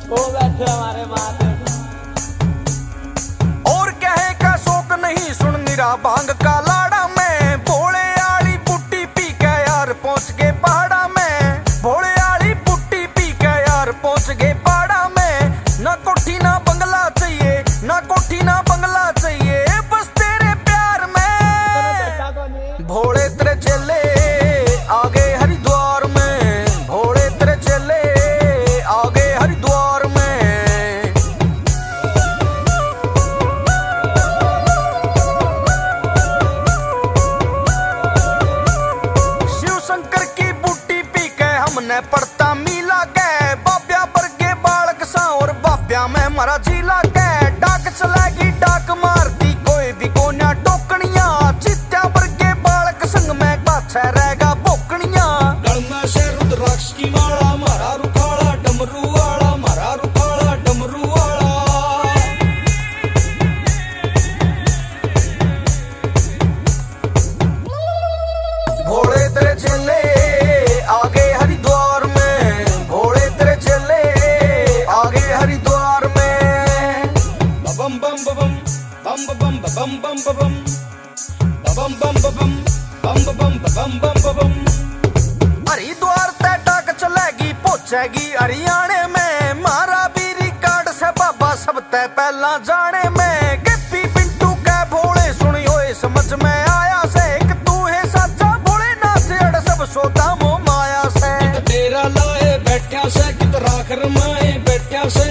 वो बैठे हमारे माथे। और कहे का शौक नहीं सुन निरा भांग का लाड़ा में, भोले आली पुट्टी पी के यार पहुंच गए पहाड़ा में, भोले आली पुट्टी पी के यार पहुंच गए पहाड़ा में। ना कोठी ना बंगला चाहिए, ना कोठी ना बंगला चाहिए, बस तेरे प्यार में। भोले तेरे चेले आगे हरिद्वार में, भोले तेरे चेले आगे हरिद्वार में। शिव शंकर की बूटी पी के हमने पड़ता मिला के, बाब्या बरगे बालक सा और बाब्या में मरा जिला के। डाक चलेगी डाक मारती कोई भी कोन्या टोकनिया, चित्या बरगे बालक संग में पाछे रहेगा बोकनिया। गलमा से रुद्राक्ष की माला, मारा रुखाड़ा डमरू वाला, मारा रुखाड़ा डमरू वाला। भोले तेरे चेले आगे हरिद्वार में, भोले तेरे चेले आगे हरिद्वार में। बम बम बम बम बम बम बम बम बम बम बम बम बम बम बम बम। हरिद्वार ते डाक चलेगी पहुंचेगी हरियाणे में, मारा भी रिकॉर्ड से बाबा सब ते पहला जाने में। गिप्पी पिंटू के भोले सुनी होए समझ में आया से, एक तू है साचा भोले नाथ अड़ सब सोता मोह माया से। तेरा लाए बैठा से कित राख रमाए बैठा से।